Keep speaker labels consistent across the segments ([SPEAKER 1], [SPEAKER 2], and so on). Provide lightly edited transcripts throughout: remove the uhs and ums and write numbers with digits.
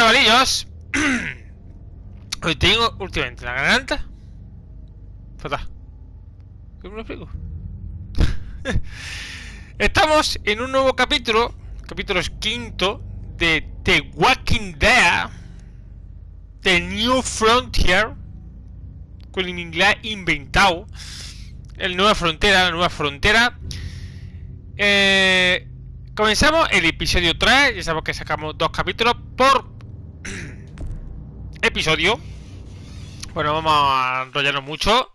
[SPEAKER 1] chavalillos. Hoy tengo últimamente la garganta fatal. ¿Cómo lo explico? Estamos en un nuevo capítulo quinto de The Walking Dead, The New Frontier, con el inglés inventado, la nueva frontera. Comenzamos el episodio 3. Ya sabemos que sacamos 2 capítulos por episodio. Bueno, vamos a enrollarnos mucho,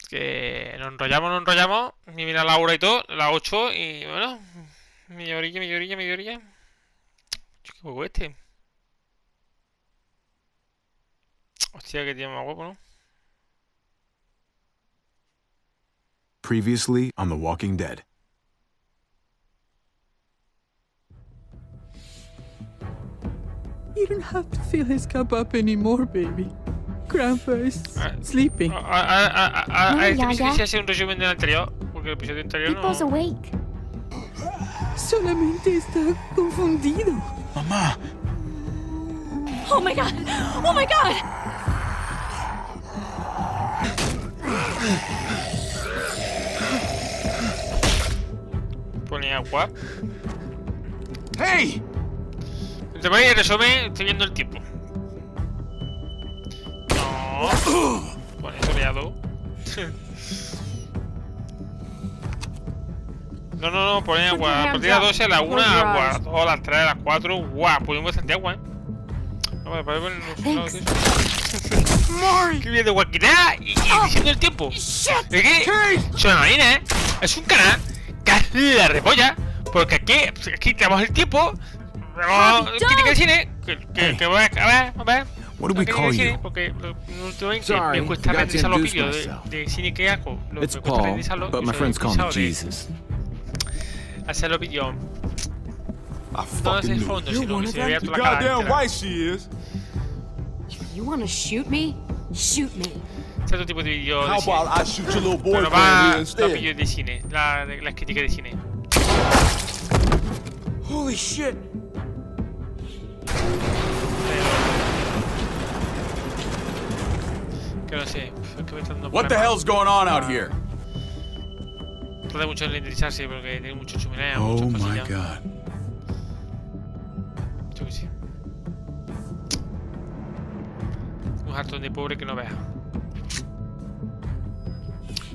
[SPEAKER 1] que nos enrollamos. Y mira la hora y todo, las 8. Y bueno, media orilla. Qué huevo este. Hostia, que tiene más huevo, ¿no?
[SPEAKER 2] Previously on The Walking Dead.
[SPEAKER 3] You don't have to fill his cup up anymore, baby. Grandpa is sleeping.
[SPEAKER 1] Este episodio se hace un resumen del anterior, porque el episodio anterior no...
[SPEAKER 4] People's awake.
[SPEAKER 3] Solamente está confundido.
[SPEAKER 2] Mamá.
[SPEAKER 4] Oh my god! Oh my god!
[SPEAKER 1] Pone agua.
[SPEAKER 2] Hey!
[SPEAKER 1] Te voy a resumen, estoy viendo el tiempo. No. Pone soleado. No, pone agua. A partir de las 12 a la 1, agua. A las 2, a las 3, a las 4. Guau, ponemos bastante agua, Vamos a poner qué bien de guaquita y diciendo el tiempo. ¿Es que? Es una marina, Es un canal que es la repolla. Porque aquí tenemos el tiempo. Critica de cine. Que voy a ver.
[SPEAKER 2] What do we call you?
[SPEAKER 1] Porque últimamente me cuesta renderizar los vídeos de cine que hago. Me cuesta renderizarlos.
[SPEAKER 2] But my friends call me Jesus.
[SPEAKER 1] Hacer los vídeos.
[SPEAKER 2] I
[SPEAKER 1] No es
[SPEAKER 2] fucking
[SPEAKER 1] el
[SPEAKER 2] knew.
[SPEAKER 1] fondo, sino que se vea toda la
[SPEAKER 5] Goddamn
[SPEAKER 1] cara.
[SPEAKER 5] right she is.
[SPEAKER 4] If you want to shoot me, shoot me.
[SPEAKER 1] Cierto tipo de vídeos de
[SPEAKER 5] How
[SPEAKER 1] cine.
[SPEAKER 5] about I shoot your little
[SPEAKER 1] Bueno,
[SPEAKER 5] boyfriend
[SPEAKER 1] va
[SPEAKER 5] here
[SPEAKER 1] los
[SPEAKER 5] instead?
[SPEAKER 1] vídeos de cine. Las críticas de cine.
[SPEAKER 5] Holy shit.
[SPEAKER 1] Que no sé. Es que me está dando
[SPEAKER 5] What the
[SPEAKER 1] problemas.
[SPEAKER 5] hell's going on out here?
[SPEAKER 1] Tarda mucho en renderizarse porque tiene mucho chuminea,
[SPEAKER 2] Oh
[SPEAKER 1] muchas
[SPEAKER 2] my
[SPEAKER 1] cosillas.
[SPEAKER 2] god.
[SPEAKER 1] Yo que sí. Un hartón de pobre que no vea.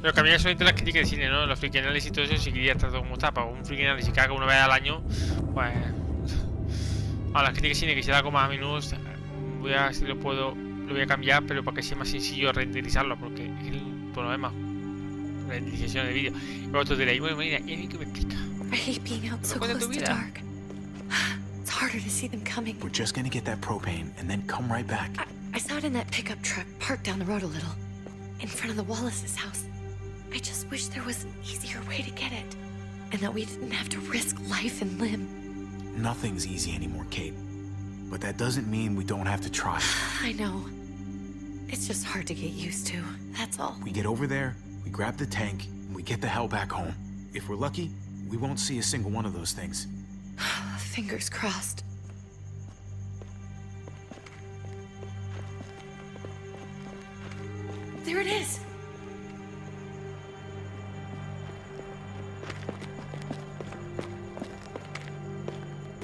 [SPEAKER 1] Pero que a mí eso de las críticas de cine, ¿no? Los friki análisis y todo eso, si quería estar todo como está. Para un friki análisis que haga una vez al año, pues... A las críticas de cine que se da como más a menudo, voy a ver si lo voy a cambiar, pero para que sea más sencillo renderizarlo, porque es el problema. Renderización de vídeo. Y vosotros diréis, bueno, mira, ¿y a mí qué me explica?
[SPEAKER 4] I hate being out so
[SPEAKER 1] Cuenta tu
[SPEAKER 4] close to
[SPEAKER 1] vida.
[SPEAKER 4] dark. It's harder to see them coming.
[SPEAKER 2] We're just gonna get that propane and then come right back.
[SPEAKER 4] I saw it in that pickup truck parked down the road a little, in front of the Wallace's house. I just wish there was an easier way to get it, and that we didn't have to risk life and limb.
[SPEAKER 2] Nothing's easy anymore, Kate. But that doesn't mean we don't have to try.
[SPEAKER 4] I know. It's just hard to get used to, that's all.
[SPEAKER 2] We get over there, we grab the tank, and we get the hell back home. If we're lucky, we won't see a single one of those things.
[SPEAKER 4] Fingers crossed. There it is!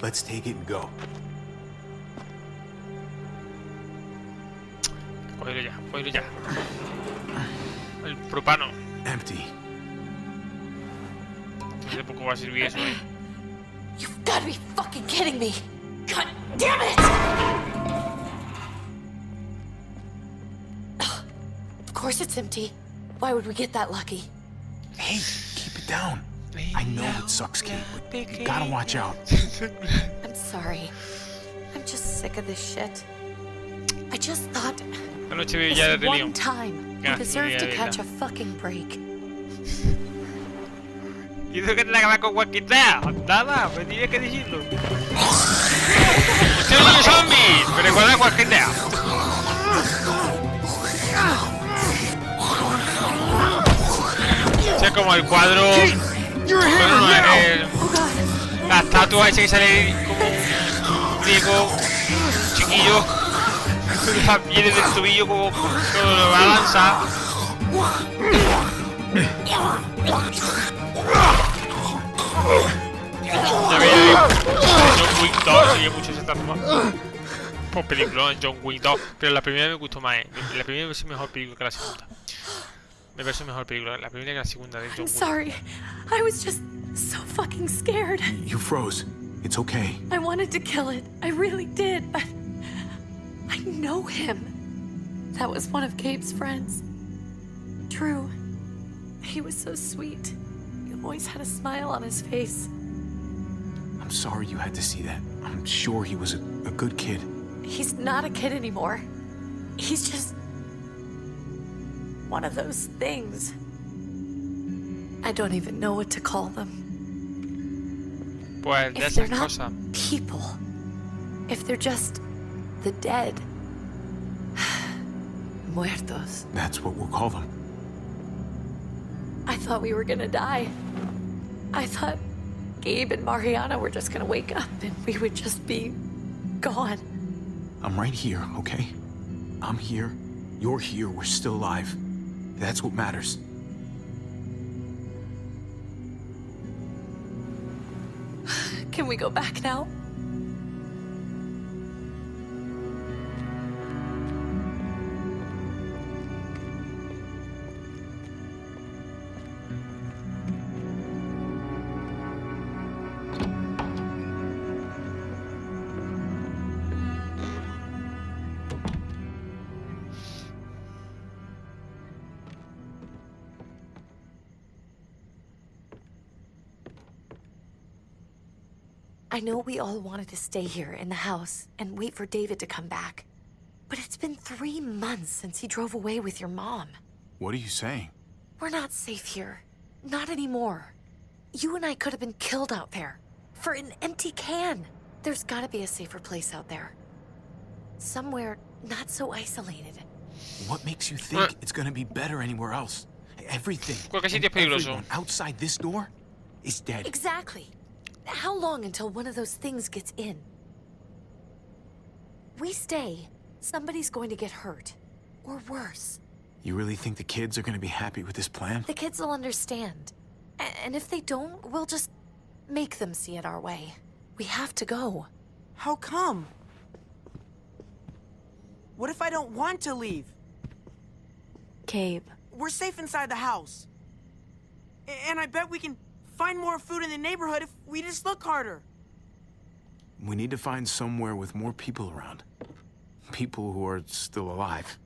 [SPEAKER 2] Let's take it and go.
[SPEAKER 1] Cógelo ya. El propano.
[SPEAKER 2] Empty.
[SPEAKER 1] De poco va a servir eso,
[SPEAKER 4] You've got to be fucking kidding me! God damn it! Of course it's empty. Why would we get that lucky?
[SPEAKER 2] Hey, keep it down. I know it sucks, Kate, but you gotta watch out.
[SPEAKER 4] I'm sorry. I'm just sick of this shit. I just thought
[SPEAKER 1] La noche veo ya
[SPEAKER 4] this
[SPEAKER 1] de lío.
[SPEAKER 4] one time you deserve to catch a fucking break.
[SPEAKER 1] ¿Y eso que tiene que ver con guaquita? Nada, pues tenía que decirlo. ¡Usted es un zombie! ¡Me recuerda a guaquita! O sea, como el cuadro... Bueno, la estatua esa que sale como un griego chiquillo. Viene del tobillo como lo va a lanzar. Ya veis, John Wick 2 sigue mucho ese tatuaje. Por película, John Wick 2. Pero la primera me gustó más, La primera me parece mejor película que la segunda. Me parece mejor película la primera que la segunda de John
[SPEAKER 4] I'm
[SPEAKER 1] Wick.
[SPEAKER 4] sorry. I was just so fucking scared.
[SPEAKER 2] You froze. It's okay.
[SPEAKER 4] I wanted to kill it. I really did, but I know him. That was one of Gabe's friends. Drew. He was so sweet. He always had a smile on his face.
[SPEAKER 2] I'm sorry you had to see that. I'm sure he was a good kid.
[SPEAKER 4] He's not a kid anymore. He's just one of those things. I don't even know what to call them.
[SPEAKER 1] Pues de
[SPEAKER 4] If they're
[SPEAKER 1] esas
[SPEAKER 4] not
[SPEAKER 1] cosas.
[SPEAKER 4] people, if they're just the dead, muertos.
[SPEAKER 2] That's what we'll call them.
[SPEAKER 4] I thought we were gonna die. I thought Gabe and Mariana were just gonna wake up and we would just be gone.
[SPEAKER 2] I'm right here, okay? I'm here. You're here. We're still alive. That's what matters.
[SPEAKER 4] Can we go back now? I know we all wanted to stay here in the house and wait for David to come back. But it's been 3 months since he drove away with your mom.
[SPEAKER 2] What are you saying?
[SPEAKER 4] We're not safe here. Not anymore. You and I could have been killed out there. For an empty can. There's gotta be a safer place out there. Somewhere not so isolated.
[SPEAKER 2] What makes you think it's gonna be better anywhere else? Everything.
[SPEAKER 1] Cualquier sitio es
[SPEAKER 2] and
[SPEAKER 1] peligroso.
[SPEAKER 2] everyone outside this door is dead.
[SPEAKER 4] Exactly. How long until one of those things gets in? We stay, somebody's going to get hurt. Or worse.
[SPEAKER 2] You really think the kids are gonna be happy with this plan?
[SPEAKER 4] The kids will understand. And if they don't, we'll just make them see it our way. We have to go.
[SPEAKER 6] How come? What if I don't want to leave?
[SPEAKER 4] Gabe.
[SPEAKER 6] We're safe inside the house. And I bet we can find more food in the neighborhood if we just look harder.
[SPEAKER 2] We need to find somewhere with more people around. People who are still alive.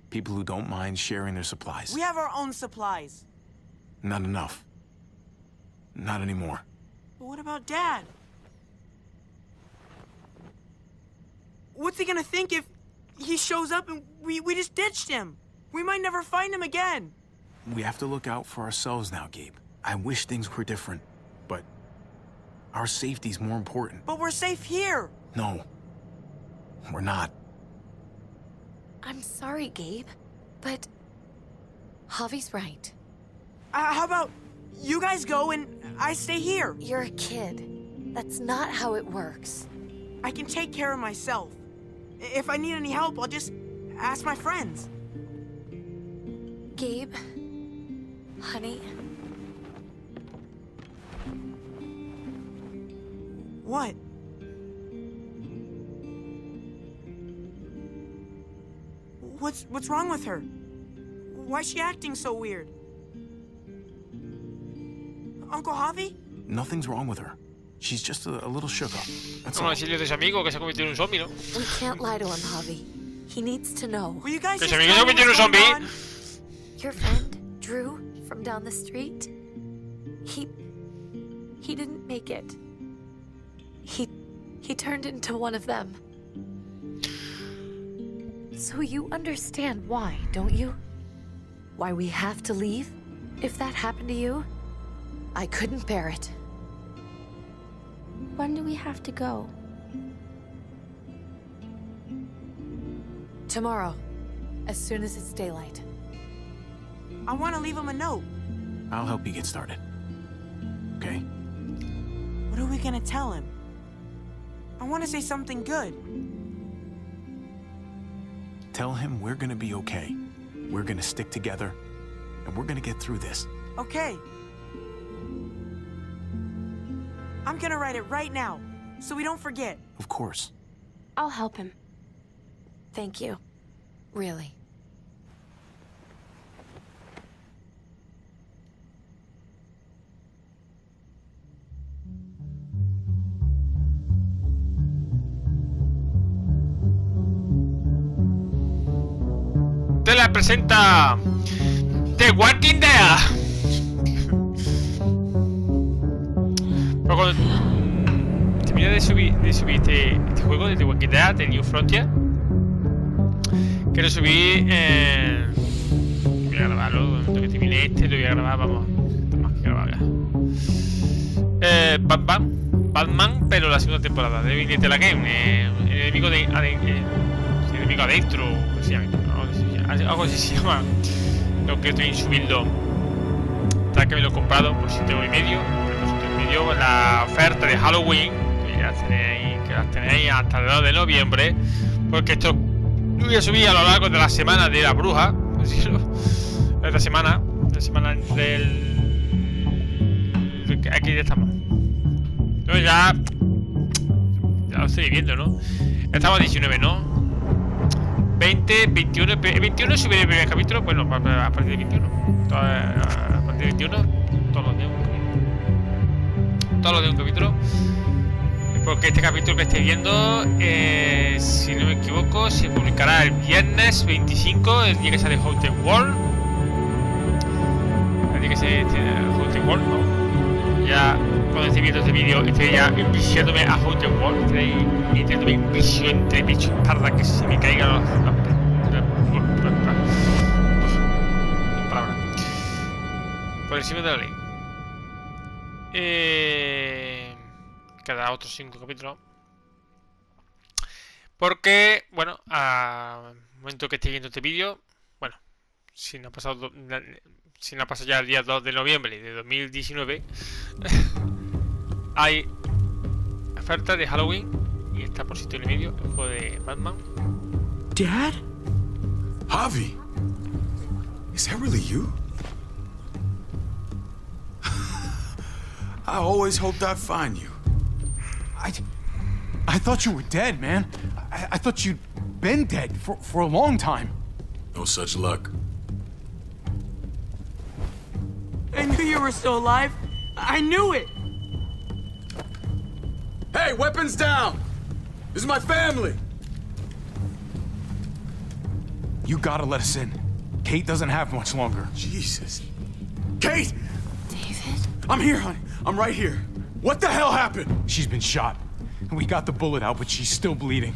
[SPEAKER 2] People who don't mind sharing their supplies.
[SPEAKER 6] We have our own supplies.
[SPEAKER 2] Not enough. Not anymore.
[SPEAKER 6] But what about Dad? What's he gonna think if he shows up and we just ditched him? We might never find him again.
[SPEAKER 2] We have to look out for ourselves now, Gabe. I wish things were different, but our safety's more important.
[SPEAKER 6] But we're safe here.
[SPEAKER 2] No, we're not.
[SPEAKER 4] I'm sorry, Gabe, but Javi's right.
[SPEAKER 6] How about you guys go and I stay here?
[SPEAKER 4] You're a kid. That's not how it works.
[SPEAKER 6] I can take care of myself. If I need any help, I'll just ask my friends.
[SPEAKER 4] Gabe, honey,
[SPEAKER 6] What? What's wrong with her? Why's she acting so weird? Uncle Javi?
[SPEAKER 2] Nothing's wrong with her. She's just a little shook up. That's
[SPEAKER 1] Como
[SPEAKER 2] all.
[SPEAKER 1] decirle a ese amigo que se ha convertido en un zombie, ¿no?
[SPEAKER 4] we can't lie to him, Javi. He needs to know.
[SPEAKER 6] Will you guys
[SPEAKER 1] Que
[SPEAKER 6] just
[SPEAKER 1] se me
[SPEAKER 6] tell me
[SPEAKER 1] hizo
[SPEAKER 6] what's
[SPEAKER 1] un
[SPEAKER 6] going
[SPEAKER 1] zombie.
[SPEAKER 6] on?
[SPEAKER 4] Your friend, Drew, from down the street, he didn't make it. He turned into one of them. So you understand why, don't you? Why we have to leave? If that happened to you, I couldn't bear it.
[SPEAKER 7] When do we have to go?
[SPEAKER 4] Tomorrow, as soon as it's daylight.
[SPEAKER 6] I want to leave him a note.
[SPEAKER 2] I'll help you get started. Okay?
[SPEAKER 6] What are we gonna tell him? I want to say something good.
[SPEAKER 2] Tell him we're gonna be okay. We're gonna stick together, and we're gonna get through this.
[SPEAKER 6] Okay. I'm gonna write it right now, so we don't forget.
[SPEAKER 2] Of course.
[SPEAKER 4] I'll help him. Thank you. Really.
[SPEAKER 1] Te la presenta The Walking Dead. Pero cuando terminé de subir este juego de The Walking Dead, de New Frontier, que lo subí voy a grabarlo, en el momento que termine este lo voy a grabar, vamos, está más que grabado ya. Batman, pero la segunda temporada de The la Game, el enemigo enemigo adentro, algo así se llama, lo que estoy subiendo. Tal que me lo he comprado por 7,5 €, la oferta de Halloween, que ya tenéis hasta el 2 de noviembre, porque esto lo voy a subir a lo largo de la semana de la bruja, pues esta semana, la semana del... aquí ya estamos. No, ya lo estoy viendo, ¿no? Estamos a 19, ¿no? 20, 21, 21 subiré el primer capítulo, bueno, a partir de 21. A partir de 21, todos los días un capítulo. Todos los días un capítulo. Porque este capítulo que estáis viendo, si no me equivoco, se publicará el viernes 25, el día que sale Hotel World. El día que sale Hotel World, ¿no? Ya cuando esté viendo este vídeo, estoy ya enviciándome a Hotel World. Estoy metiéndome en visión entre pecho y espalda, que se me caigan los palabras. Por encima de la ley. Cada otros 5 capítulos. Porque, bueno, al momento que esté viendo este vídeo, bueno, si no ha pasado ya el día 2 de noviembre de 2019, hay oferta de Halloween y está por 7,5 €, el juego de Batman.
[SPEAKER 5] Dad? Javi, is that really you? I always hoped I'd find you.
[SPEAKER 7] I thought you were dead, man. I thought you'd been dead for a long time.
[SPEAKER 5] No such luck.
[SPEAKER 6] I knew you were still alive. I knew it.
[SPEAKER 5] Hey, weapons down! This is my family!
[SPEAKER 7] You gotta let us in. Kate doesn't have much longer.
[SPEAKER 5] Jesus. Kate!
[SPEAKER 4] David?
[SPEAKER 5] I'm here, honey. I'm right here. What the hell happened?
[SPEAKER 7] She's been shot. We got the bullet out, but she's still bleeding.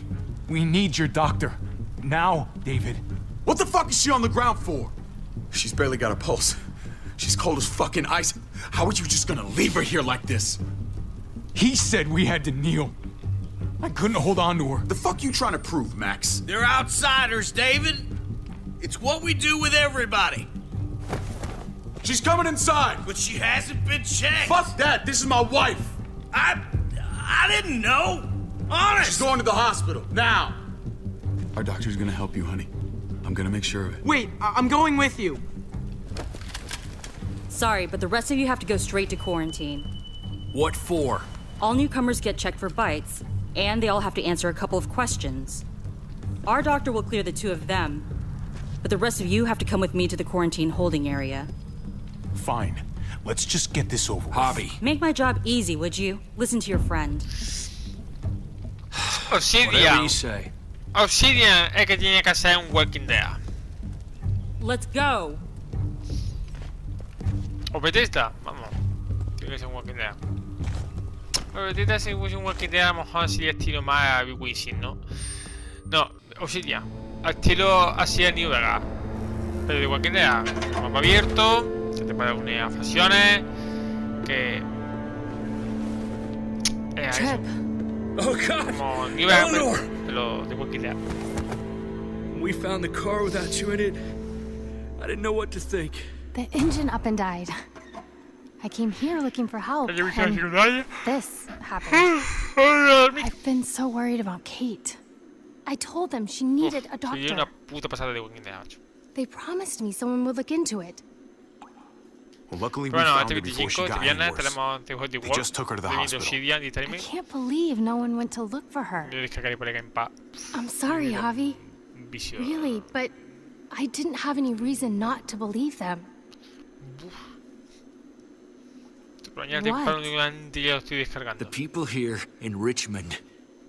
[SPEAKER 7] We need your doctor. Now, David.
[SPEAKER 5] What the fuck is she on the ground for? She's barely got a pulse. She's cold as fucking ice. How are you just gonna leave her here like this?
[SPEAKER 7] He said we had to kneel. I couldn't hold on to her.
[SPEAKER 5] The fuck you trying to prove, Max?
[SPEAKER 8] They're outsiders, David. It's what we do with everybody.
[SPEAKER 5] She's coming inside!
[SPEAKER 8] But she hasn't been checked.
[SPEAKER 5] Fuck that! This is my wife!
[SPEAKER 8] I didn't know. Honest.
[SPEAKER 5] She's going to the hospital, now! Our doctor's gonna help you, honey. I'm gonna make sure of it.
[SPEAKER 6] Wait, I'm going with you.
[SPEAKER 9] Sorry, but the rest of you have to go straight to quarantine.
[SPEAKER 8] What for?
[SPEAKER 9] All newcomers get checked for bites, and they all have to answer a couple of questions. Our doctor will clear the 2 of them, but the rest of you have to come with me to the quarantine holding area.
[SPEAKER 7] Fine. Let's just get this over with.
[SPEAKER 8] Javi.
[SPEAKER 9] Make my job easy, would you? Listen to your friend.
[SPEAKER 8] Whatever you say.
[SPEAKER 1] Obsidian es que tiene que hacer un Walking Dead.
[SPEAKER 9] Let's go.
[SPEAKER 1] O Bethesda, vamos. Tiene que ser un Walking Dead. Pero Bethesda, si fuese un Walking Dead, a lo mejor sería estilo más a Big Wishing, ¿no? No, Obsidian. Estilo así a New Vegas. Pero de Walking Dead, mapa abierto, que te puedes unir a facciones, que...
[SPEAKER 9] Trip.
[SPEAKER 8] Oh God.
[SPEAKER 1] Como New Vegas,
[SPEAKER 8] Eleanor.
[SPEAKER 1] pero de Walking Dead.
[SPEAKER 8] When we found the car without you in it, I didn't know what to think.
[SPEAKER 10] The engine up and died. I came here looking for help,
[SPEAKER 1] Oye,
[SPEAKER 10] and this happened. I've been so worried about Kate. I told them she needed a
[SPEAKER 1] Soy
[SPEAKER 10] doctor.
[SPEAKER 1] una puta pasada de Walking Dead, macho.
[SPEAKER 10] They promised me someone would look into it.
[SPEAKER 2] Well, luckily we
[SPEAKER 1] Pero bueno,
[SPEAKER 2] found
[SPEAKER 1] este
[SPEAKER 2] her before she
[SPEAKER 1] 25
[SPEAKER 2] got
[SPEAKER 1] de
[SPEAKER 2] any
[SPEAKER 1] viernes
[SPEAKER 2] worse.
[SPEAKER 1] tenemos The
[SPEAKER 2] They
[SPEAKER 1] World,
[SPEAKER 2] just took her to the
[SPEAKER 1] de
[SPEAKER 2] hospital.
[SPEAKER 1] Obsidian y
[SPEAKER 10] I
[SPEAKER 1] Time.
[SPEAKER 10] can't believe no one went to look for her.
[SPEAKER 1] Yo descargaré por acá en paz.
[SPEAKER 10] I'm sorry, Javi.
[SPEAKER 1] Vicio.
[SPEAKER 10] Really, but I didn't have any reason not to believe them.
[SPEAKER 1] Mañana temprano durante ya lo estoy descargando.
[SPEAKER 8] The people here in Richmond,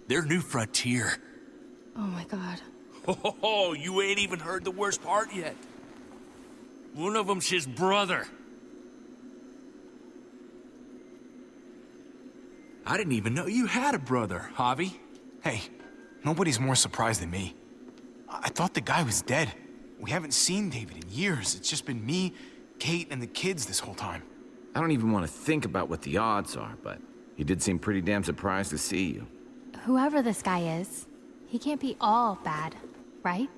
[SPEAKER 8] they're New Frontier.
[SPEAKER 10] Oh my god.
[SPEAKER 8] Oh, you ain't even heard the worst part yet. One of them's his brother. I didn't even know you had a brother, Javi.
[SPEAKER 7] Hey, nobody's more surprised than me. I thought the guy was dead. We haven't seen David in years. It's just been me, Kate, and the kids this whole time.
[SPEAKER 11] I don't even want to think about what the odds are, but he did seem pretty damn surprised to see you.
[SPEAKER 10] Whoever this guy is, he can't be all bad, right?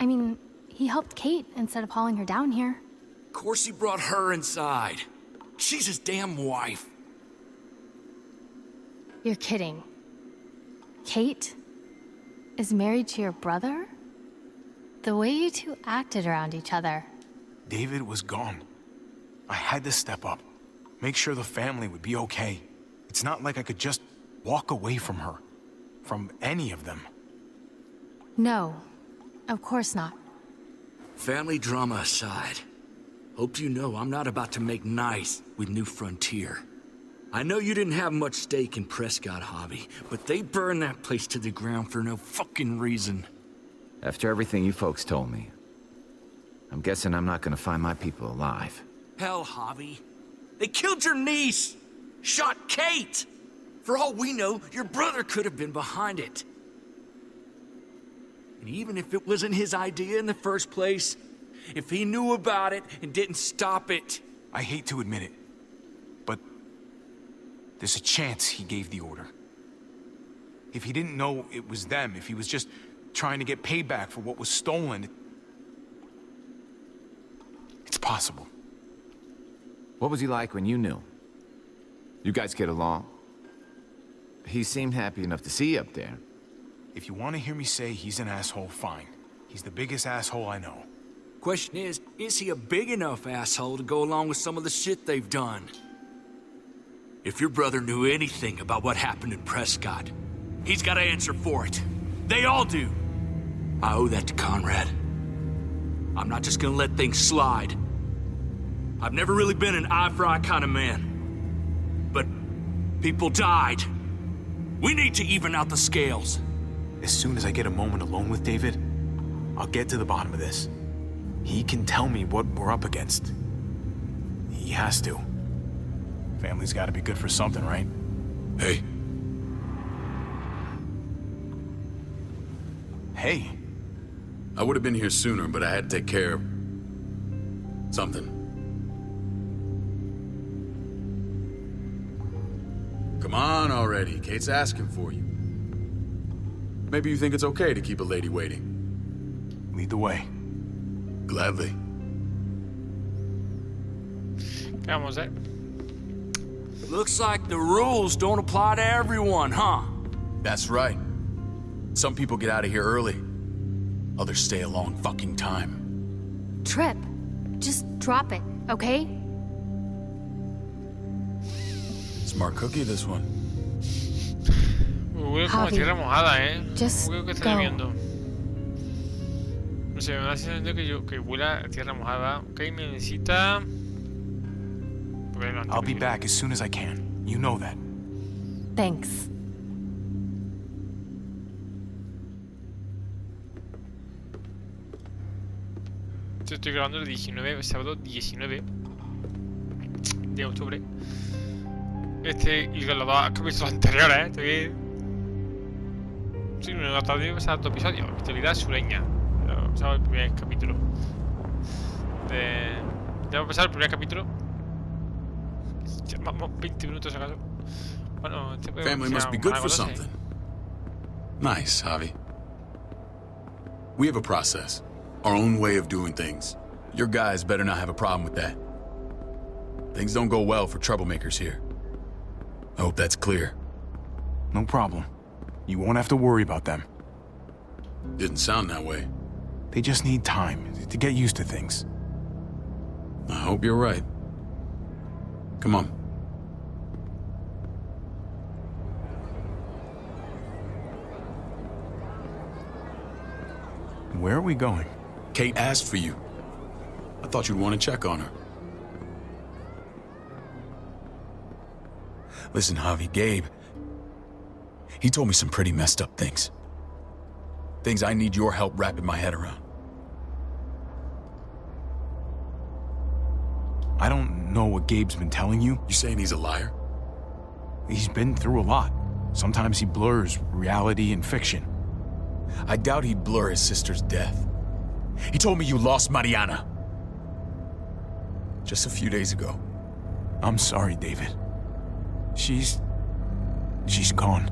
[SPEAKER 10] I mean, he helped Kate instead of hauling her down here.
[SPEAKER 8] Of course he brought her inside. She's his damn wife.
[SPEAKER 10] You're kidding. Kate is married to your brother? The way you two acted around each other.
[SPEAKER 7] David was gone. I had to step up, make sure the family would be okay. It's not like I could just walk away from her, from any of them.
[SPEAKER 10] No, of course not.
[SPEAKER 8] Family drama aside, hope you know I'm not about to make nice with New Frontier. I know you didn't have much stake in Prescott, Javi, but they burned that place to the ground for no fucking reason.
[SPEAKER 11] After everything you folks told me, I'm guessing I'm not gonna find my people alive.
[SPEAKER 8] Hell, Javi. They killed your niece! Shot Kate! For all we know, your brother could have been behind it. And even if it wasn't his idea in the first place, if he knew about it and didn't stop it...
[SPEAKER 7] I hate to admit it, but there's a chance he gave the order. If he didn't know it was them, if he was just trying to get payback for what was stolen, it's possible.
[SPEAKER 11] What was he like when you knew? You guys get along? He seemed happy enough to see you up there.
[SPEAKER 7] If you want to hear me say he's an asshole, fine. He's the biggest asshole I know.
[SPEAKER 8] Question is he a big enough asshole to go along with some of the shit they've done? If your brother knew anything about what happened in Prescott, he's got to answer for it. They all do. I owe that to Conrad. I'm not just gonna let things slide. I've never really been an eye-for-eye kind of man. But people died. We need to even out the scales.
[SPEAKER 2] As soon as I get a moment alone with David, I'll get to the bottom of this. He can tell me what we're up against. He has to.
[SPEAKER 7] Family's gotta be good for something, right?
[SPEAKER 5] Hey.
[SPEAKER 7] Hey.
[SPEAKER 5] I would have been here sooner, but I had to take care of... something. Come on already. Kate's asking for you. Maybe you think it's okay to keep a lady waiting.
[SPEAKER 7] Lead the way.
[SPEAKER 5] Gladly.
[SPEAKER 1] ¿Qué vamos a hacer?
[SPEAKER 8] Looks like the rules don't apply to everyone, huh?
[SPEAKER 5] That's right. Some people get out of here early. Others stay a long fucking time.
[SPEAKER 10] Trip, just drop it, okay?
[SPEAKER 5] Smart cookie, this one.
[SPEAKER 1] Huele como
[SPEAKER 10] Javi,
[SPEAKER 1] tierra mojada,
[SPEAKER 10] just
[SPEAKER 1] Huele que está
[SPEAKER 10] go.
[SPEAKER 1] lloviendo. No sé, me da la sensación que huele a tierra mojada. Ok, me necesita...
[SPEAKER 7] I'll be back as soon as I can. You know that.
[SPEAKER 10] Thanks.
[SPEAKER 1] Estoy grabando el 19, sábado 19 de octubre. Y con los dos capítulos anteriores, estoy... Sí, me he tardado de pasar dos episodios. Vitalidad sureña. Pasaba el primer capítulo. Ya va a pasar el primer capítulo. Vamos 20 minutos acaso. Bueno, este puede
[SPEAKER 5] Family must be good for something. Nice, Javi. We have a process. Our own way of doing things. Your guys better not have a problem with that. Things don't go well for troublemakers here. I hope that's clear.
[SPEAKER 7] No problem. You won't have to worry about them.
[SPEAKER 5] Didn't sound that way.
[SPEAKER 7] They just need time to get used to things.
[SPEAKER 5] I hope you're right. Come on.
[SPEAKER 7] Where are we going?
[SPEAKER 5] Kate asked for you. I thought you'd want to check on her. Listen, Javi, Gabe, he told me some pretty messed up things. Things I need your help wrapping my head around.
[SPEAKER 7] I don't know what Gabe's been telling you.
[SPEAKER 5] You saying he's a liar?
[SPEAKER 7] He's been through a lot. Sometimes he blurs reality and fiction.
[SPEAKER 5] I doubt he'd blur his sister's death. He told me you lost Mañana. Just a few days ago.
[SPEAKER 7] I'm sorry, David. She's gone.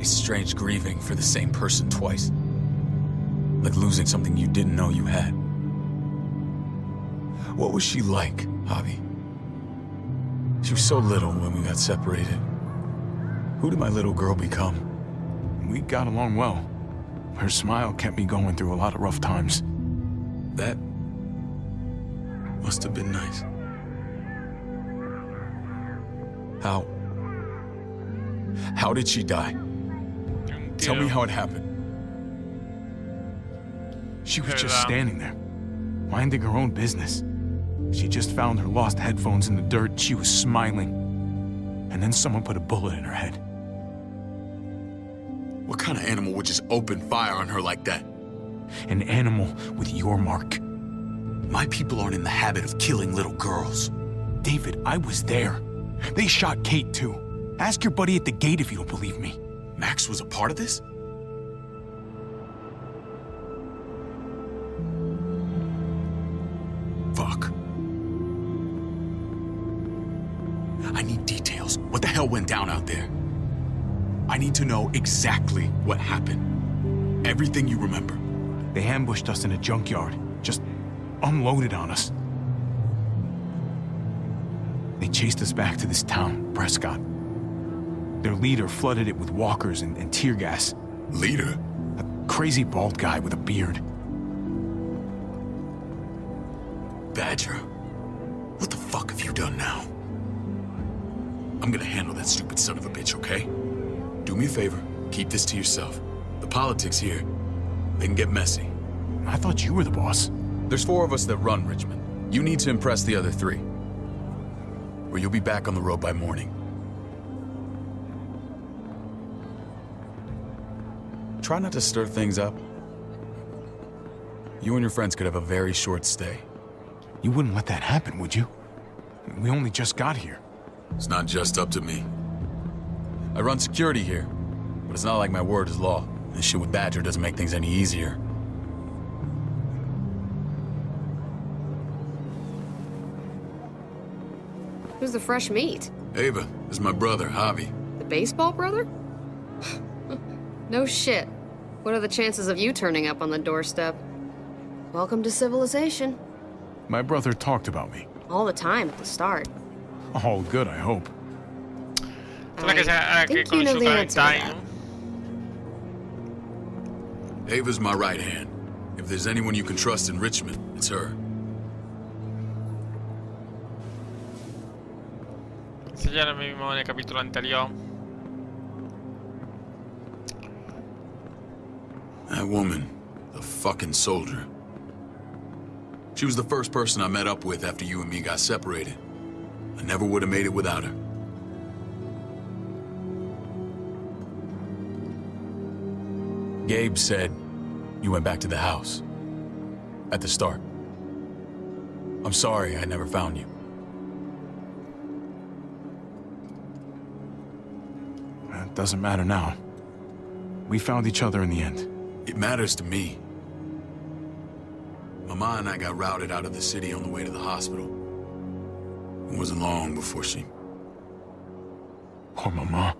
[SPEAKER 5] It's strange grieving for the same person twice. Like losing something you didn't know you had. What was she like, Javi? She was so little when we got separated. Who did my little girl become?
[SPEAKER 7] We got along well. Her smile kept me going through a lot of rough times.
[SPEAKER 5] That must have been nice. How did she die? Tell me how it happened.
[SPEAKER 7] She was just standing there, minding her own business. She just found her lost headphones in the dirt. She was smiling. And then someone put a bullet in her head.
[SPEAKER 5] What kind of animal would just open fire on her like that?
[SPEAKER 7] An animal with your mark.
[SPEAKER 5] My people aren't in the habit of killing little girls.
[SPEAKER 7] David, I was there. They shot Kate too. Ask your buddy at the gate if you don't believe me.
[SPEAKER 5] Max was a part of this? Fuck. I need details. What the hell went down out there? I need to know exactly what happened. Everything you remember.
[SPEAKER 7] They ambushed us in a junkyard. Just unloaded on us. They chased us back to this town, Prescott. Their leader flooded it with walkers and tear gas.
[SPEAKER 5] Leader?
[SPEAKER 7] A crazy bald guy with a beard.
[SPEAKER 5] Badger, what the fuck have you done now? I'm gonna handle that stupid son of a bitch, okay? Do me a favor, keep this to yourself. The politics here, they can get messy.
[SPEAKER 7] I thought you were the boss.
[SPEAKER 5] There's 4 of us that run Richmond. You need to impress the other 3. Or you'll be back on the road by morning. Try not to stir things up. You and your friends could have a very short stay.
[SPEAKER 7] You wouldn't let that happen, would you? We only just got here.
[SPEAKER 5] It's not just up to me. I run security here, but it's not like my word is law. This shit with Badger doesn't make things any easier.
[SPEAKER 12] Who's the fresh meat?
[SPEAKER 5] Ava, this is my brother, Javi.
[SPEAKER 12] The baseball brother? No shit. What are the chances of you turning up on the doorstep? Welcome to civilization.
[SPEAKER 7] My brother talked about me.
[SPEAKER 12] All the time at the start.
[SPEAKER 7] All good, I hope.
[SPEAKER 12] I think you know the answer to that.
[SPEAKER 5] Ava's my right hand. If there's anyone you can trust in Richmond, it's her.
[SPEAKER 1] Sí, ya lo mismo en el capítulo anterior.
[SPEAKER 5] That woman, the fucking soldier. She was the first person I met up with after you and me got separated. I never would have made it without her. Gabe said you went back to the house. At the start. I'm sorry I never found you.
[SPEAKER 7] It doesn't matter now. We found each other in the end.
[SPEAKER 5] It matters to me. Mama and I got routed out of the city on the way to the hospital. It wasn't long before she...
[SPEAKER 7] Poor Mama.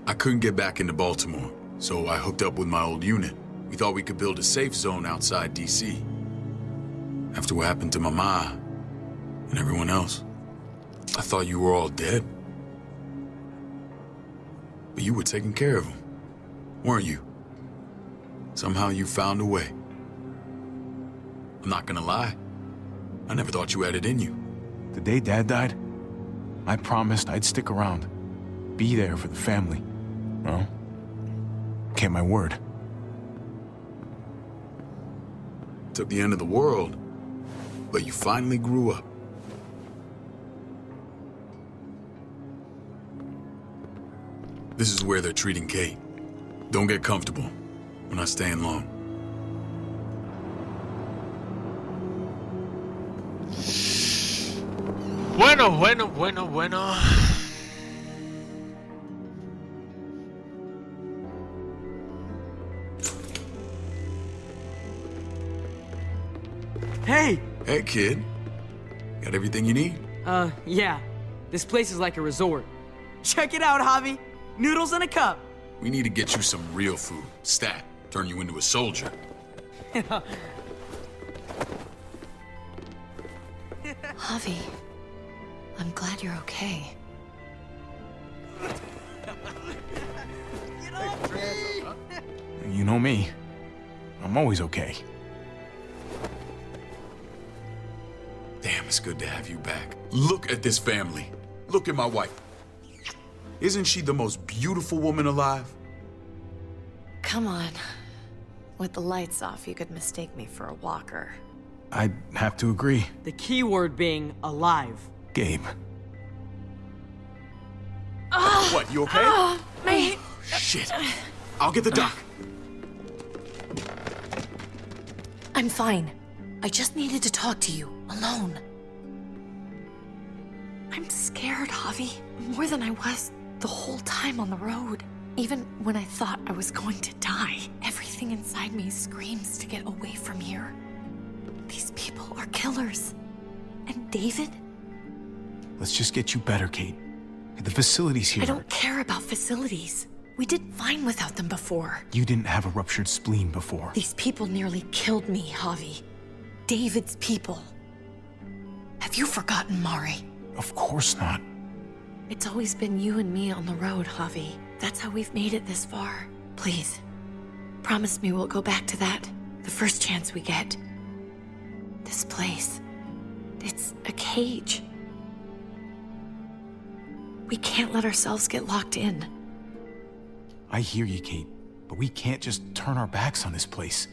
[SPEAKER 5] I couldn't get back into Baltimore, so I hooked up with my old unit. We thought we could build a safe zone outside D.C. After what happened to Mama and everyone else, I thought you were all dead. But you were taking care of them, weren't you? Somehow you found a way. I'm not gonna lie. I never thought you had it in you.
[SPEAKER 7] The day Dad died, I promised I'd stick around. Be there for the family. Well, kept my word.
[SPEAKER 5] Took the end of the world, but you finally grew up. This is where they're treating Kate. Don't get comfortable. We're not staying long.
[SPEAKER 1] Bueno.
[SPEAKER 6] Hey!
[SPEAKER 5] Hey, kid. Got everything you need?
[SPEAKER 6] Yeah. This place is like a resort. Check it out, Javi. Noodles in a cup.
[SPEAKER 5] We need to get you some real food. Stat. Turn you into a soldier.
[SPEAKER 4] Javi, I'm glad you're okay.
[SPEAKER 7] You know me. I'm always okay.
[SPEAKER 5] Damn, it's good to have you back. Look at this family. Look at my wife. Isn't she the most beautiful woman alive?
[SPEAKER 4] Come on. With the lights off, you could mistake me for a walker.
[SPEAKER 7] I'd have to agree.
[SPEAKER 6] The key word being alive.
[SPEAKER 7] Gabe.
[SPEAKER 5] What, you okay?
[SPEAKER 4] My...
[SPEAKER 5] Shit. I'll get the doc.
[SPEAKER 4] I'm fine. I just needed to talk to you, alone. I'm scared, Javi. More than I was the whole time on the road. Even when I thought I was going to die, everything inside me screams to get away from here. These people are killers. And David?
[SPEAKER 7] Let's just get you better, Kate. The facilities here...
[SPEAKER 4] I don't care about facilities. We did fine without them before.
[SPEAKER 7] You didn't have a ruptured spleen before.
[SPEAKER 4] These people nearly killed me, Javi. David's people. Have you forgotten, Mari?
[SPEAKER 7] Of course not.
[SPEAKER 4] It's always been you and me on the road, Javi. That's how we've made it this far. Please, promise me we'll go back to that the first chance we get. This place, it's a cage. We can't let ourselves get locked in.
[SPEAKER 7] I hear you, Kate, but we can't just turn our backs on this place.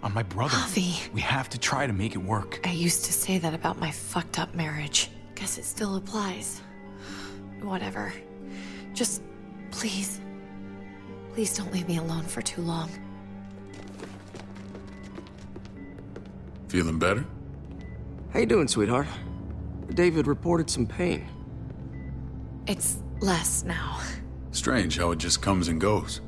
[SPEAKER 7] On my brother.
[SPEAKER 4] Javi.
[SPEAKER 7] We have to try to make it work.
[SPEAKER 4] I used to say that about my fucked up marriage. Guess it still applies. Whatever. Just, please. Please don't leave me alone for too long.
[SPEAKER 5] Feeling better?
[SPEAKER 13] How you doing, sweetheart? David reported some pain.
[SPEAKER 4] It's less now.
[SPEAKER 5] Strange how it just comes and goes.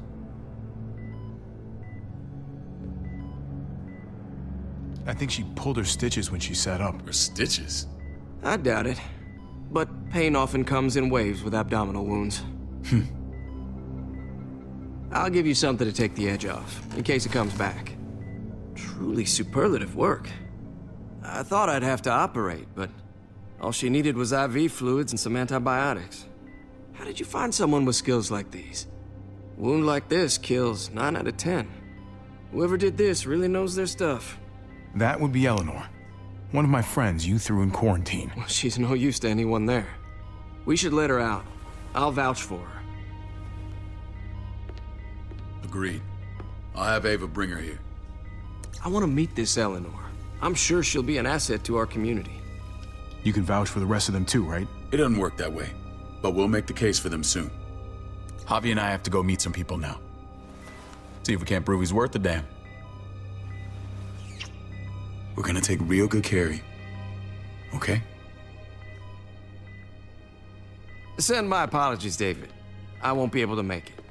[SPEAKER 7] I think she pulled her stitches when she sat up.
[SPEAKER 5] Her stitches?
[SPEAKER 13] I doubt it. But pain often comes in waves with abdominal wounds. I'll give you something to take the edge off, in case it comes back. Truly superlative work. I thought I'd have to operate, but all she needed was IV fluids and some antibiotics. How did you find someone with skills like these? A wound like this kills 9 out of 10. Whoever did this really knows their stuff.
[SPEAKER 7] That would be Eleanor. One of my friends you threw in quarantine.
[SPEAKER 13] Well, she's no use to anyone there. We should let her out. I'll vouch for her.
[SPEAKER 5] Agreed. I'll have Ava bring her here.
[SPEAKER 13] I want to meet this Eleanor. I'm sure she'll be an asset to our community.
[SPEAKER 7] You can vouch for the rest of them too, right?
[SPEAKER 5] It doesn't work that way, but we'll make the case for them soon. Javi and I have to go meet some people now. See if we can't prove he's worth a damn. We're gonna take real good care of you, okay?
[SPEAKER 13] Send my apologies, David. I won't be able to make it.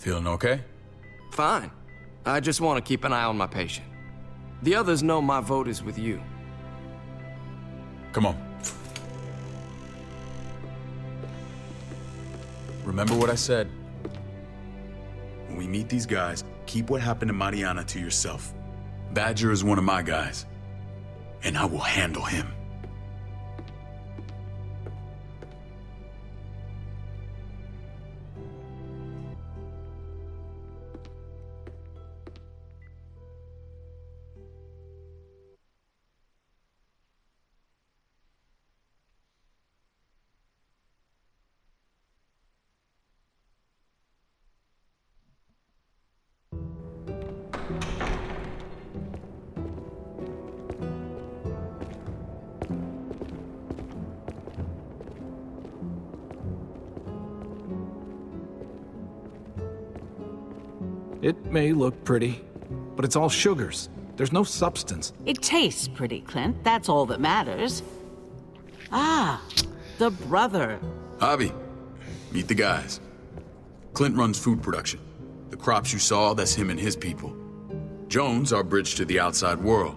[SPEAKER 5] Feeling okay?
[SPEAKER 13] Fine. I just want to keep an eye on my patient. The others know my vote is with you.
[SPEAKER 5] Come on. Remember what I said. When we meet these guys, keep what happened to Mariana to yourself. Badger is one of my guys, and I will handle him.
[SPEAKER 14] It may look pretty, but it's all sugars. There's no substance.
[SPEAKER 15] It tastes pretty, Clint. That's all that matters. Ah, the brother.
[SPEAKER 5] Javi, meet the guys. Clint runs food production. The crops you saw, that's him and his people. Jones, our bridge to the outside world.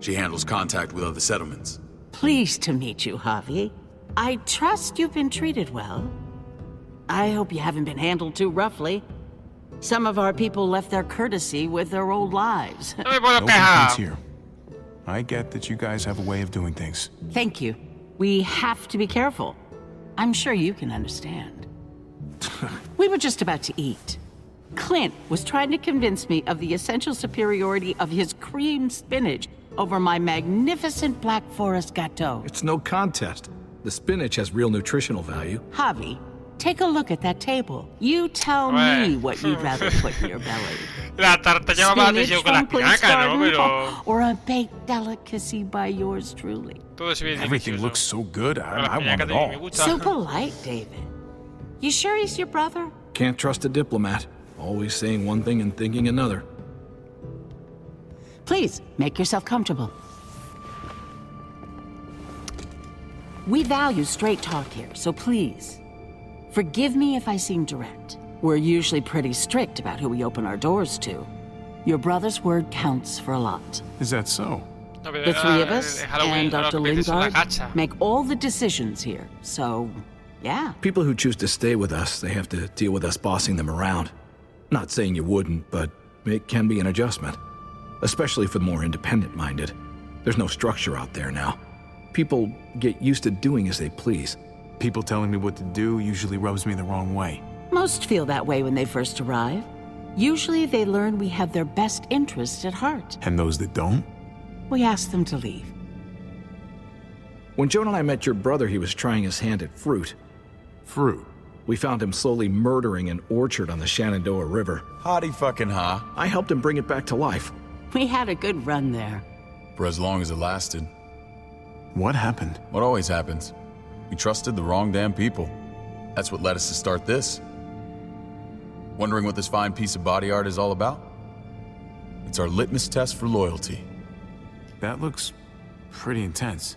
[SPEAKER 5] She handles contact with other settlements.
[SPEAKER 15] Pleased to meet you, Javi. I trust you've been treated well. I hope you haven't been handled too roughly. Some of our people left their courtesy with their old lives.
[SPEAKER 7] No complaints here. I get that you guys have a way of doing things.
[SPEAKER 15] Thank you. We have to be careful. I'm sure you can understand. We were just about to eat. Clint was trying to convince me of the essential superiority of his cream spinach over my magnificent Black Forest gâteau.
[SPEAKER 14] It's no contest. The spinach has real nutritional value.
[SPEAKER 15] Javi, take a look at that table. You tell me what you'd rather put in your belly.
[SPEAKER 1] La tarta llama más atención que la espinaca, ¿no? Pero...
[SPEAKER 15] Or a baked delicacy by yours truly.
[SPEAKER 7] Everything looks so good. I want it all.
[SPEAKER 15] So polite, David. You sure he's your brother?
[SPEAKER 14] Can't trust a diplomat. Always saying one thing and thinking another.
[SPEAKER 15] Please, make yourself comfortable. We value straight talk here, so please, forgive me if I seem direct. We're usually pretty strict about who we open our doors to. Your brother's word counts for a lot.
[SPEAKER 7] Is that so?
[SPEAKER 15] The three of us and Dr. Lingard make all the decisions here, so yeah.
[SPEAKER 14] People who choose to stay with us, they have to deal with us bossing them around. Not saying you wouldn't, but it can be an adjustment. Especially for the more independent-minded. There's no structure out there now. People get used to doing as they please.
[SPEAKER 7] People telling me what to do usually rubs me the wrong way.
[SPEAKER 15] Most feel that way when they first arrive. Usually they learn we have their best interests at heart.
[SPEAKER 7] And those that don't?
[SPEAKER 15] We ask them to leave.
[SPEAKER 14] When Joan and I met your brother, he was trying his hand at fruit.
[SPEAKER 7] Fruit?
[SPEAKER 14] We found him slowly murdering an orchard on the Shenandoah River.
[SPEAKER 5] Howdy fucking ha.
[SPEAKER 14] I helped him bring it back to life.
[SPEAKER 15] We had a good run there.
[SPEAKER 5] For as long as it lasted.
[SPEAKER 7] What happened?
[SPEAKER 5] What always happens. We trusted the wrong damn people. That's what led us to start this. Wondering what this fine piece of body art is all about? It's our litmus test for loyalty.
[SPEAKER 7] That looks pretty intense.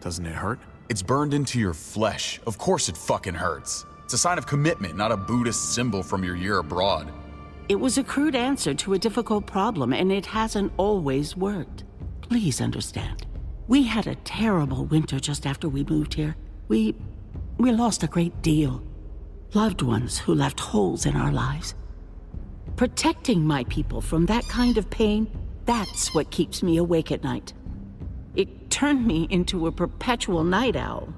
[SPEAKER 7] Doesn't it hurt?
[SPEAKER 5] It's burned into your flesh. Of course it fucking hurts. It's a sign of commitment, not a Buddhist symbol from your year abroad.
[SPEAKER 15] It was a crude answer to a difficult problem, and it hasn't always worked. Please understand. We had a terrible winter just after we moved here. We lost a great deal. Loved ones who left holes in our lives. Protecting my people from that kind of pain, that's what keeps me awake at night. It turned me into a perpetual night owl.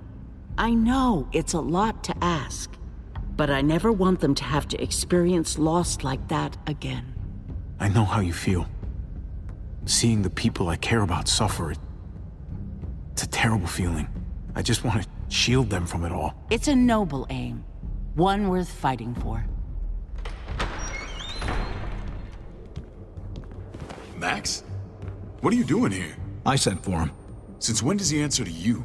[SPEAKER 15] I know it's a lot to ask, but I never want them to have to experience loss like that again.
[SPEAKER 7] I know how you feel. Seeing the people I care about suffer, it's a terrible feeling. I just want to shield them from it all.
[SPEAKER 15] It's a noble aim, one worth fighting for.
[SPEAKER 5] Max? What are you doing here?
[SPEAKER 14] I sent for him.
[SPEAKER 5] Since when does he answer to you?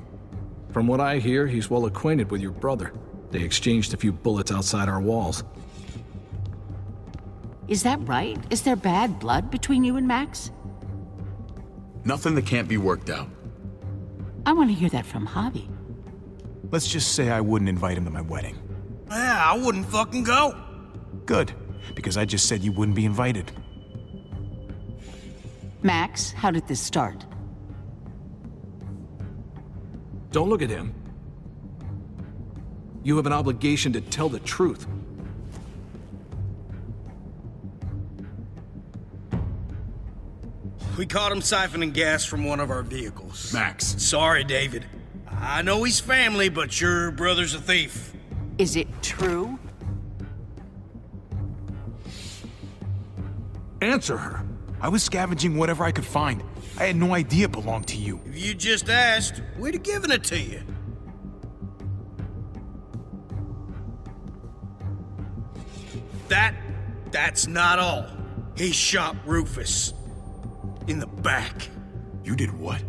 [SPEAKER 14] From what I hear, he's well acquainted with your brother. They exchanged a few bullets outside our walls.
[SPEAKER 15] Is that right? Is there bad blood between you and Max?
[SPEAKER 5] Nothing that can't be worked out.
[SPEAKER 15] I want to hear that from Javi.
[SPEAKER 7] Let's just say I wouldn't invite him to my wedding.
[SPEAKER 6] Yeah, I wouldn't fucking go.
[SPEAKER 7] Good, because I just said you wouldn't be invited.
[SPEAKER 15] Max, how did this start?
[SPEAKER 14] Don't look at him. You have an obligation to tell the truth.
[SPEAKER 16] We caught him siphoning gas from one of our vehicles.
[SPEAKER 5] Max.
[SPEAKER 16] Sorry, David. I know he's family, but your brother's a thief.
[SPEAKER 15] Is it true?
[SPEAKER 7] Answer her. I was scavenging whatever I could find. I had no idea it belonged to you.
[SPEAKER 16] If you just asked, we'd have given it to you. That's not all. He shot Rufus. In the back.
[SPEAKER 5] You did what?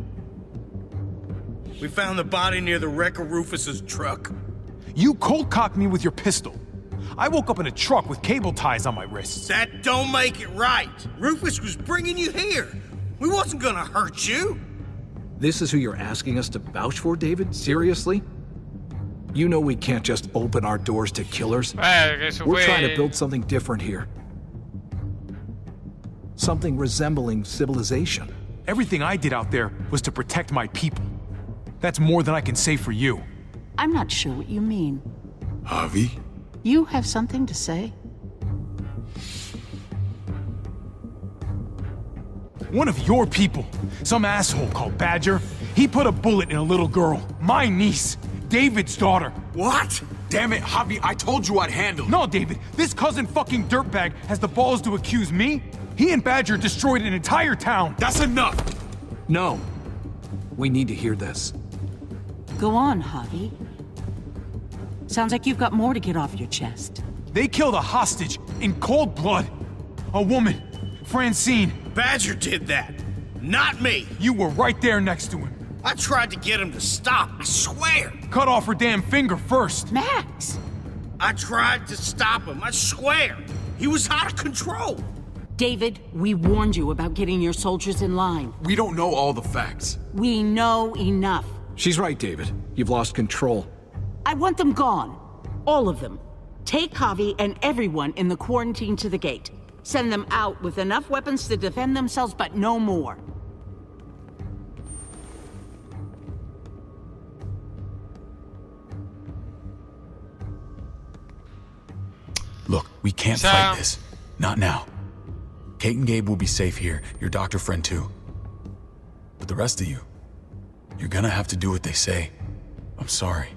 [SPEAKER 16] We found the body near the wreck of Rufus's truck.
[SPEAKER 7] You cold-cocked me with your pistol. I woke up in a truck with cable ties on my wrists.
[SPEAKER 16] That don't make it right. Rufus was bringing you here. We wasn't gonna hurt you.
[SPEAKER 14] This is who you're asking us to vouch for, David? Seriously? You know we can't just open our doors to killers. We're trying to build something different here. Something resembling civilization.
[SPEAKER 7] Everything I did out there was to protect my people. That's more than I can say for you.
[SPEAKER 15] I'm not sure what you mean.
[SPEAKER 5] Javi?
[SPEAKER 15] You have something to say?
[SPEAKER 7] One of your people, some asshole called Badger, he put a bullet in a little girl, my niece, David's daughter.
[SPEAKER 5] What? Damn it, Javi, I told you I'd handle it.
[SPEAKER 7] No, David, this cousin fucking dirtbag has the balls to accuse me? He and Badger destroyed an entire town.
[SPEAKER 5] That's enough.
[SPEAKER 14] No. We need to hear this.
[SPEAKER 15] Go on, Javi. Sounds like you've got more to get off your chest.
[SPEAKER 7] They killed a hostage in cold blood. A woman, Francine.
[SPEAKER 16] Badger did that, not me.
[SPEAKER 7] You were right there next to him.
[SPEAKER 16] I tried to get him to stop, I swear.
[SPEAKER 7] Cut off her damn finger first.
[SPEAKER 15] Max!
[SPEAKER 16] I tried to stop him, I swear. He was out of control.
[SPEAKER 15] David, we warned you about getting your soldiers in line.
[SPEAKER 5] We don't know all the facts.
[SPEAKER 15] We know enough.
[SPEAKER 14] She's right, David. You've lost control.
[SPEAKER 15] I want them gone. All of them. Take Javi and everyone in the quarantine to the gate. Send them out with enough weapons to defend themselves, but no more.
[SPEAKER 5] Look, we can't fight this. Not now. Kate and Gabe will be safe here, your doctor friend too. But the rest of you, you're gonna have to do what they say. I'm sorry.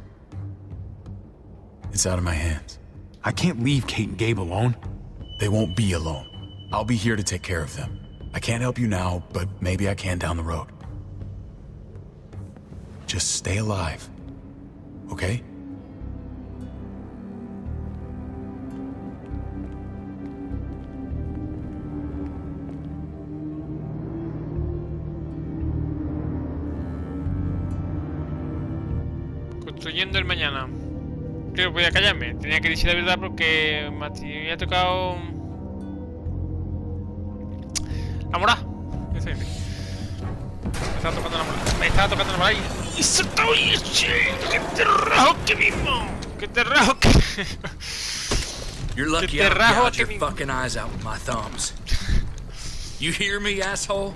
[SPEAKER 5] It's out of my hands.
[SPEAKER 7] I can't leave Kate and Gabe alone.
[SPEAKER 5] They won't be alone. I'll be here to take care of them. I can't help you now, but maybe I can down the road. Just stay alive, okay?
[SPEAKER 1] Construyendo el mañana. Creo que voy a callarme. Tenía que decir la verdad porque me había tocado la mora. Me estaba tocando la mora. Me estaba tocando la mora y eso está bien. ¡Que te rajo que mismo! ¡Que te rajo que...
[SPEAKER 8] You're lucky I gouged your fucking eyes out with my thumbs. You hear me, asshole?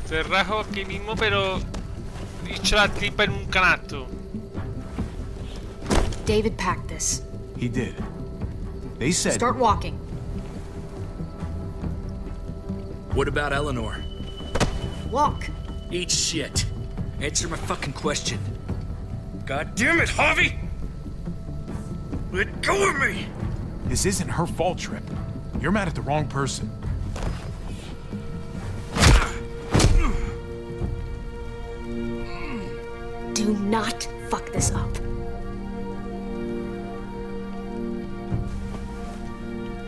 [SPEAKER 1] Te rajo aquí mismo, pero dicho la tripa en un canasto.
[SPEAKER 4] David packed this.
[SPEAKER 7] He did. They said...
[SPEAKER 4] Start walking.
[SPEAKER 8] What about Eleanor?
[SPEAKER 4] Walk.
[SPEAKER 8] Eat shit. Answer my fucking question. God damn it, Javi! Let go of me!
[SPEAKER 7] This isn't her fault, Trip. You're mad at the wrong person.
[SPEAKER 4] Do not fuck this up.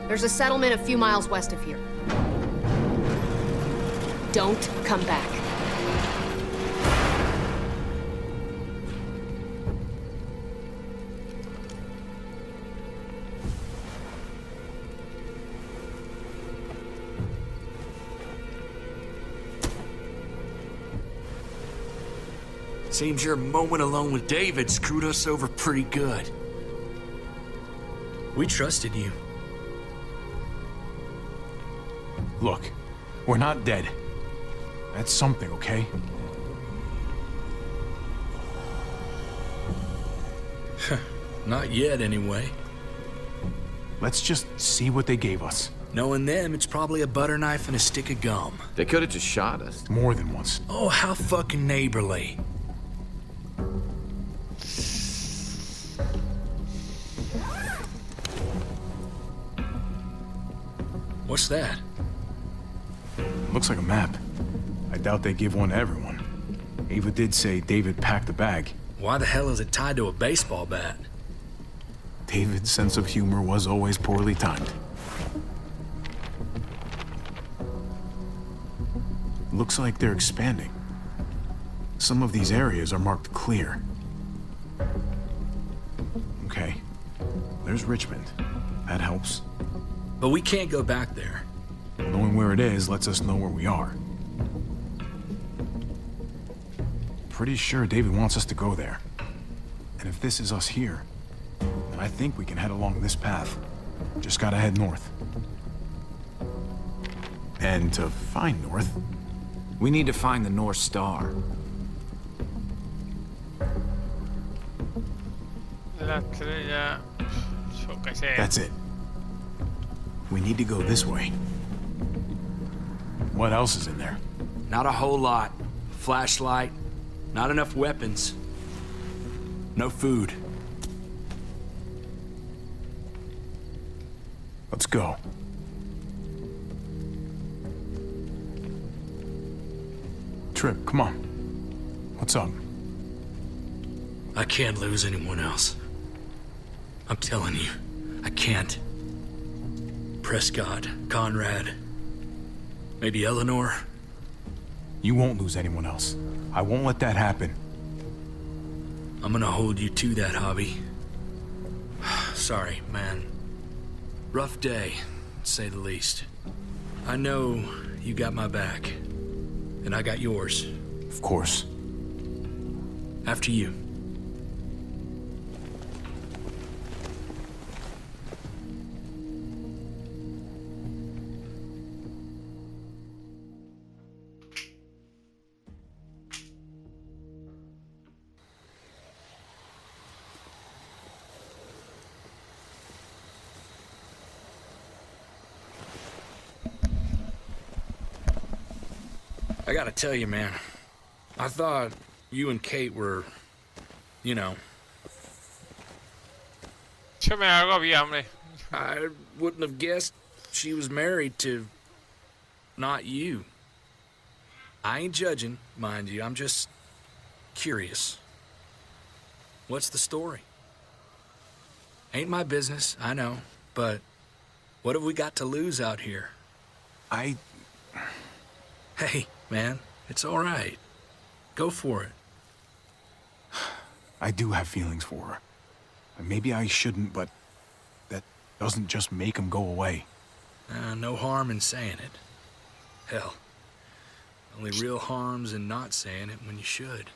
[SPEAKER 4] There's a settlement a few miles west of here. Don't come back.
[SPEAKER 8] Seems your moment alone with David screwed us over pretty good. We trusted you.
[SPEAKER 7] Look, we're not dead. That's something, okay?
[SPEAKER 8] Not yet, anyway.
[SPEAKER 7] Let's just see what they gave us.
[SPEAKER 8] Knowing them, it's probably a butter knife and a stick of gum.
[SPEAKER 11] They could have just shot us.
[SPEAKER 7] More than once.
[SPEAKER 8] Oh, how fucking neighborly. What's that?
[SPEAKER 7] Looks like a map. I doubt they give one to everyone. Ava did say David packed the bag.
[SPEAKER 8] Why the hell is it tied to a baseball bat?
[SPEAKER 7] David's sense of humor was always poorly timed. Looks like they're expanding. Some of these areas are marked clear. Okay. There's Richmond. That helps.
[SPEAKER 8] But we can't go back there.
[SPEAKER 7] Knowing where it is lets us know where we are. Pretty sure David wants us to go there. And if this is us here, then I think we can head along this path. Just gotta head north. And to find north,
[SPEAKER 11] we need to find the North Star.
[SPEAKER 7] That's it. We need to go this way. What else is in there?
[SPEAKER 8] Not a whole lot. Flashlight, not enough weapons. No food.
[SPEAKER 7] Let's go. Trip, come on. What's up?
[SPEAKER 8] I can't lose anyone else. I'm telling you, I can't. Prescott, Conrad, maybe Eleanor.
[SPEAKER 7] You won't lose anyone else. I won't let that happen.
[SPEAKER 8] I'm gonna hold you to that, Hobby. Sorry, man. Rough day, to say the least. I know you got my back, and I got yours.
[SPEAKER 7] Of course.
[SPEAKER 8] After you. I gotta tell you, man, I thought you and Kate were, you know. I wouldn't have guessed she was married to not you. I ain't judging, mind you, I'm just curious. What's the story? Ain't my business, I know, but what have we got to lose out here? Hey, man, it's all right. Go for it.
[SPEAKER 7] I do have feelings for her. Maybe I shouldn't, but that doesn't just make them go away.
[SPEAKER 8] No harm in saying it. Hell, only real harm's in not saying it when you should.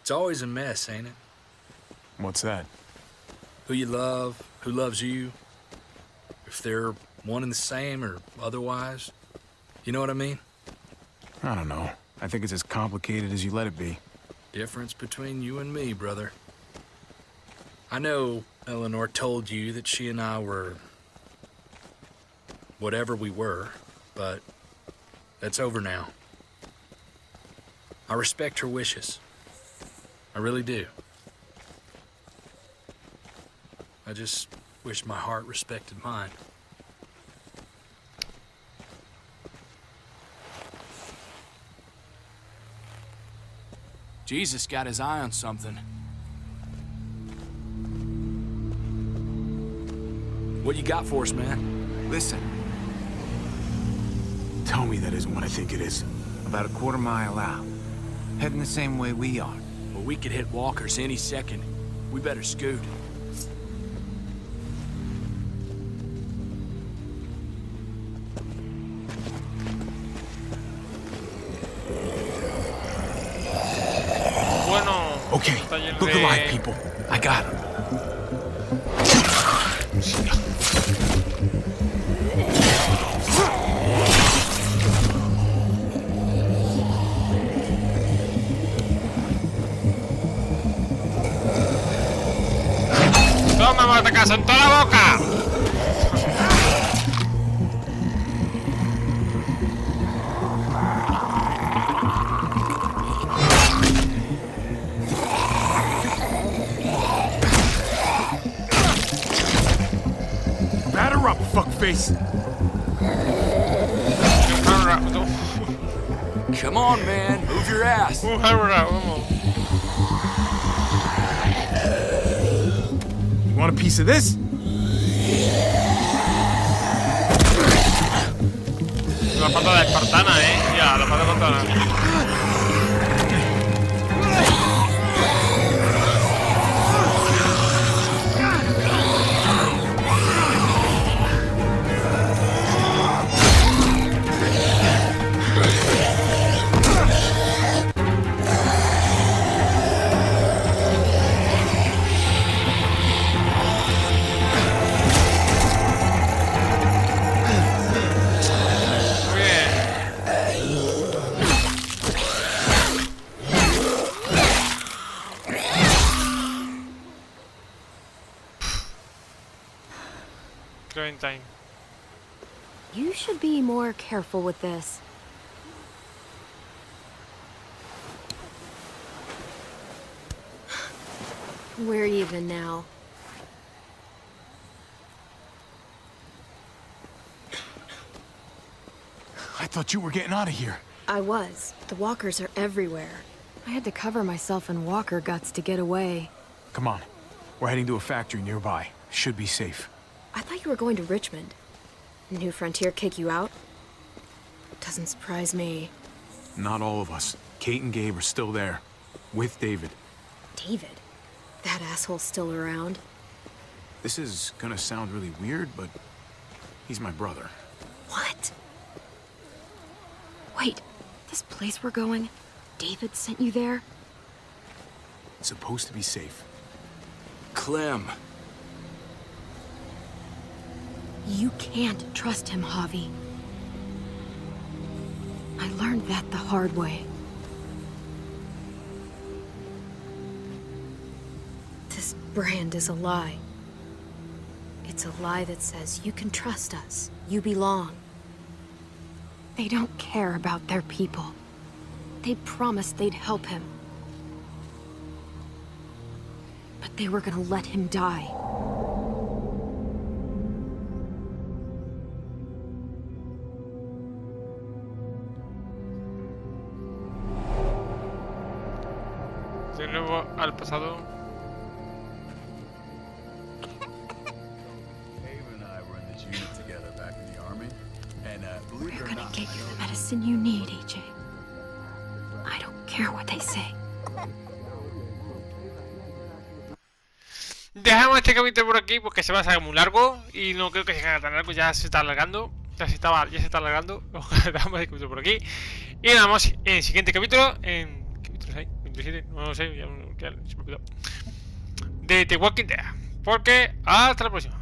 [SPEAKER 8] It's always a mess, ain't it?
[SPEAKER 7] What's that?
[SPEAKER 8] Who you love, who loves you, if they're one and the same or otherwise. You know what I mean?
[SPEAKER 7] I don't know. I think it's as complicated as you let it be.
[SPEAKER 8] Difference between you and me, brother. I know Eleanor told you that she and I were whatever we were, but that's over now. I respect her wishes. I really do. I just wish my heart respected mine. Jesus got his eye on something. What you got for us, man?
[SPEAKER 11] Listen.
[SPEAKER 7] Tell me that isn't what I think it is.
[SPEAKER 11] About a quarter mile out. Heading the same way we are.
[SPEAKER 8] Well, we could hit walkers any second. We better scoot.
[SPEAKER 7] Okay, look alive, people. I got him.
[SPEAKER 1] Toma, batacazo en toda la boca.
[SPEAKER 7] Batter up, fuckface.
[SPEAKER 8] Come on, man. Move your ass.
[SPEAKER 7] You want a piece of this?
[SPEAKER 1] La pata de espartana, ya, la pata de espartana. Time.
[SPEAKER 12] You should be more careful with this. We're even now.
[SPEAKER 7] I thought you were getting out of here.
[SPEAKER 12] I was. The walkers are everywhere. I had to cover myself in walker guts to get away.
[SPEAKER 7] Come on. We're heading to a factory nearby. Should be safe.
[SPEAKER 12] I thought you were going to Richmond. New Frontier kick you out? Doesn't surprise me.
[SPEAKER 7] Not all of us. Kate and Gabe are still there. With David.
[SPEAKER 12] David? That asshole's still around?
[SPEAKER 7] This is gonna sound really weird, but he's my brother.
[SPEAKER 12] What? Wait, this place we're going, David sent you there?
[SPEAKER 7] It's supposed to be safe.
[SPEAKER 8] Clem.
[SPEAKER 12] You can't trust him, Javi. I learned that the hard way. This brand is a lie. It's a lie that says you can trust us, you belong. They don't care about their people. They promised they'd help him. But they were gonna let him die.
[SPEAKER 1] De nuevo al pasado.
[SPEAKER 12] We're gonna get you the medicine you need, AJ. I don't care what they say.
[SPEAKER 1] Dejamos este capítulo por aquí porque se va a hacer muy largo y no creo que se haga tan largo, ya se está alargando. Ya se está alargando. Dejamos el capítulo por aquí. Y nos vemos en el siguiente capítulo. ¿Qué capítulos hay? 27, no sé, ya se me olvidó. De The Walking Dead. Porque hasta la próxima.